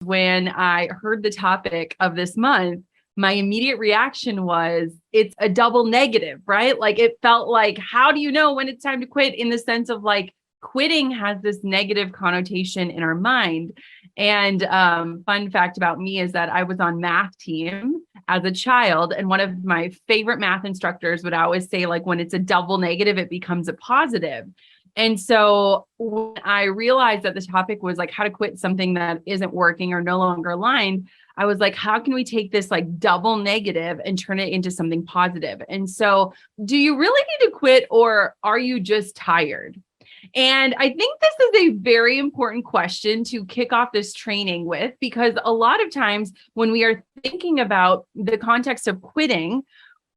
When I heard the topic of this month, my immediate reaction was it's a double negative, right? Like it felt like, how do you know when it's time to quit? In the sense of like quitting has this negative connotation in our mind. And fun fact about me is that I was on math team as a child. And one of my favorite math instructors would always say, like, when it's a double negative, it becomes a positive. And so when I realized that the topic was like how to quit something that isn't working or no longer aligned, I was like, how can we take this like double negative and turn it into something positive? And so, do you really need to quit, or are you just tired? And I think this is a very important question to kick off this training with, because a lot of times when we are thinking about the context of quitting,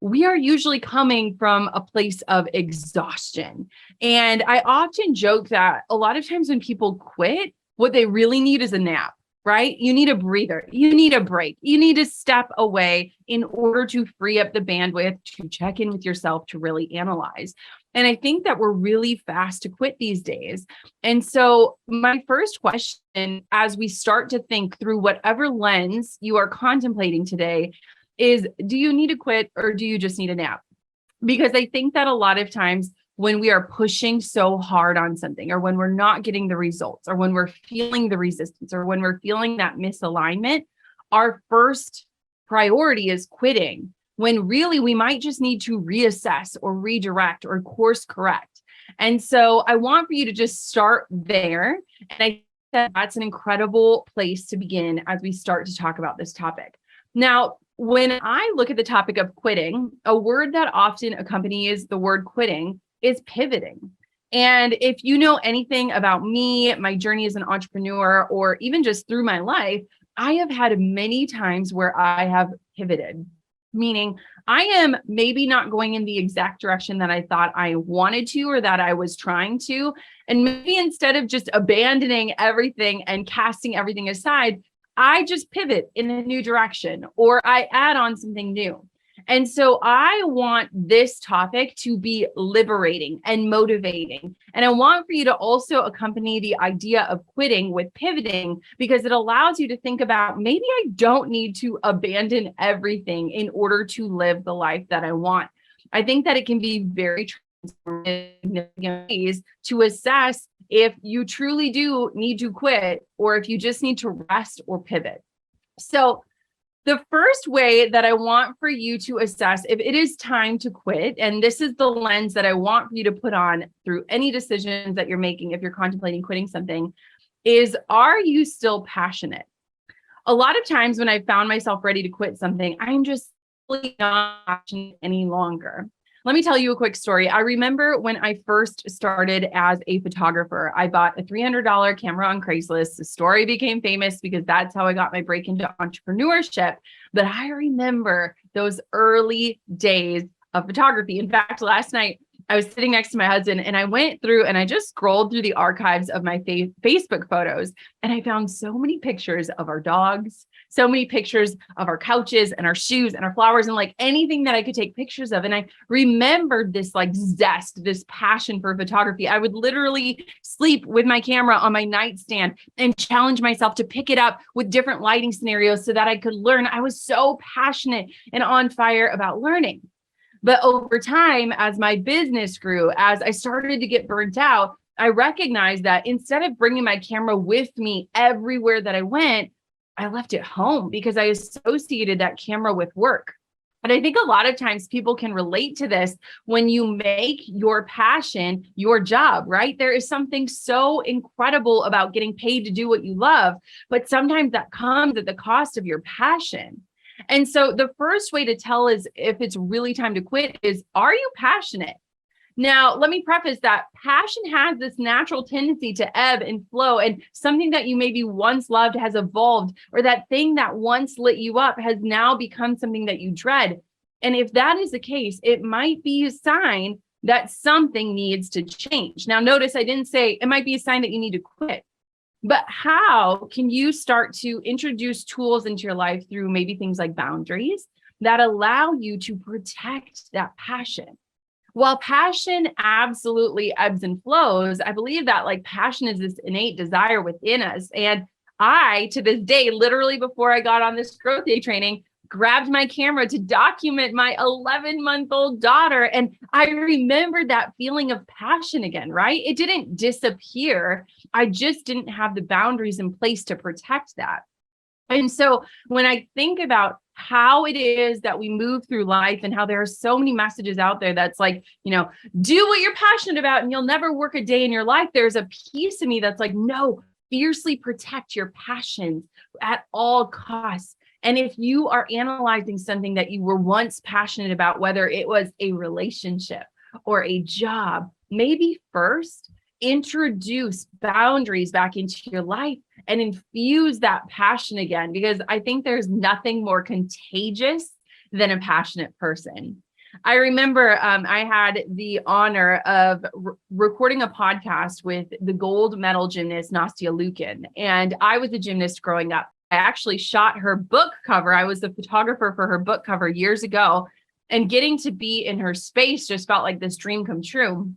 we are usually coming from a place of exhaustion. And I often joke that a lot of times when people quit, what they really need is a nap, right? You need a breather, you need a break, you need to step away in order to free up the bandwidth to check in with yourself, to really analyze. And I think that we're really fast to quit these days. And so my first question, as we start to think through whatever lens you are contemplating today, is, do you need to quit, or do you just need a nap? Because I think that a lot of times when we are pushing so hard on something, or when we're not getting the results, or when we're feeling the resistance, or when we're feeling that misalignment, our first priority is quitting, when really we might just need to reassess or redirect or course correct. And so I want for you to just start there. And I think that that's an incredible place to begin as we start to talk about this topic. Now, when I look at the topic of quitting, a word that often accompanies the word quitting is pivoting. And if you know anything about me, my journey as an entrepreneur, or even just through my life, I have had many times where I have pivoted, meaning I am maybe not going in the exact direction that I thought I wanted to, or that I was trying to. And maybe instead of just abandoning everything and casting everything aside, I just pivot in a new direction, or I add on something new. And so I want this topic to be liberating and motivating. And I want for you to also accompany the idea of quitting with pivoting, because it allows you to think about, maybe I don't need to abandon everything in order to live the life that I want. I think that it can be very transformative ways to assess if you truly do need to quit, or if you just need to rest or pivot. So the first way that I want for you to assess if it is time to quit, and this is the lens that I want for you to put on through any decisions that you're making if you're contemplating quitting something, is, are you still passionate? A lot of times when I found myself ready to quit something, I'm just really not passionate any longer. Let me tell you a quick story. I remember when I first started as a photographer, I bought a $300 camera on Craigslist. The story became famous because that's how I got my break into entrepreneurship. But I remember those early days of photography. In fact, last night, I was sitting next to my husband and I went through and I just scrolled through the archives of my Facebook photos, and I found so many pictures of our dogs, so many pictures of our couches and our shoes and our flowers, and like anything that I could take pictures of. And I remembered this like zest, this passion for photography. I would literally sleep with my camera on my nightstand and challenge myself to pick it up with different lighting scenarios so that I could learn. I was so passionate and on fire about learning. But over time, as my business grew, as I started to get burnt out, I recognized that instead of bringing my camera with me everywhere that I went, I left it home because I associated that camera with work. And I think a lot of times people can relate to this when you make your passion your job, right? There is something so incredible about getting paid to do what you love, but sometimes that comes at the cost of your passion. And so the first way to tell is if it's really time to quit is, are you passionate? Now, let me preface that passion has this natural tendency to ebb and flow, and something that you maybe once loved has evolved, or that thing that once lit you up has now become something that you dread. And if that is the case, it might be a sign that something needs to change. Now, notice I didn't say it might be a sign that you need to quit. But how can you start to introduce tools into your life through maybe things like boundaries that allow you to protect that passion? While passion absolutely ebbs and flows, I believe that like passion is this innate desire within us. And I, to this day, literally before I got on this growth day training, grabbed my camera to document my 11-month-old daughter. And I remembered that feeling of passion again, right? It didn't disappear. I just didn't have the boundaries in place to protect that. And so when I think about how it is that we move through life and how there are so many messages out there that's like, do what you're passionate about and you'll never work a day in your life. There's a piece of me that's like, no, fiercely protect your passions at all costs. And if you are analyzing something that you were once passionate about, whether it was a relationship or a job, maybe first introduce boundaries back into your life and infuse that passion again, because I think there's nothing more contagious than a passionate person. I remember I had the honor of recording a podcast with the gold medal gymnast, Nastia Lukin. And I was a gymnast growing up. I actually shot her book cover. I was the photographer for her book cover years ago, and getting to be in her space just felt like this dream come true.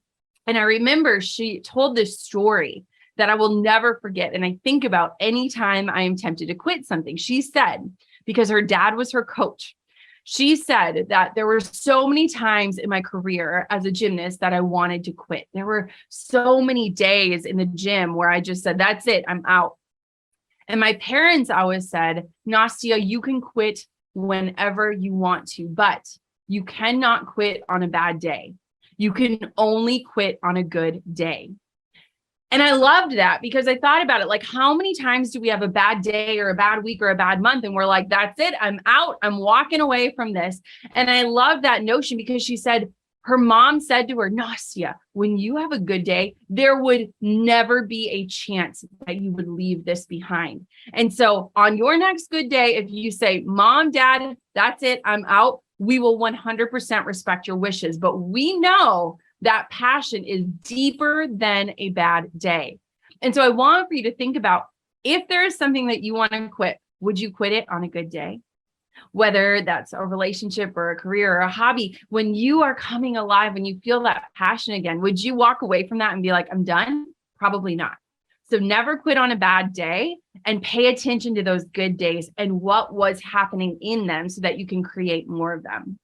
And I remember she told this story that I will never forget. And I think about anytime I am tempted to quit something. She said, because her dad was her coach, she said that there were so many times in my career as a gymnast that I wanted to quit. There were so many days in the gym where I just said, that's it, I'm out. And my parents always said, Nastia, you can quit whenever you want to, but you cannot quit on a bad day. You can only quit on a good day. And I loved that because I thought about it, like, how many times do we have a bad day or a bad week or a bad month? And we're like, that's it, I'm out, I'm walking away from this. And I love that notion because she said, her mom said to her, Nastia, when you have a good day, there would never be a chance that you would leave this behind. And so on your next good day, if you say, Mom, Dad, that's it, I'm out, we will 100% respect your wishes. But we know that passion is deeper than a bad day. And so I want for you to think about, if there is something that you want to quit, would you quit it on a good day? Whether that's a relationship or a career or a hobby, when you are coming alive, when you feel that passion again, would you walk away from that and be like, I'm done? Probably not. So never quit on a bad day, and pay attention to those good days and what was happening in them so that you can create more of them.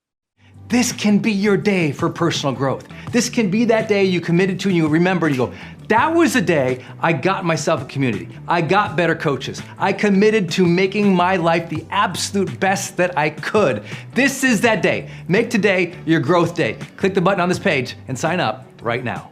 This can be your day for personal growth. This can be that day you committed to and you remember and you go, that was the day I got myself a community. I got better coaches. I committed to making my life the absolute best that I could. This is that day. Make today your growth day. Click the button on this page and sign up right now.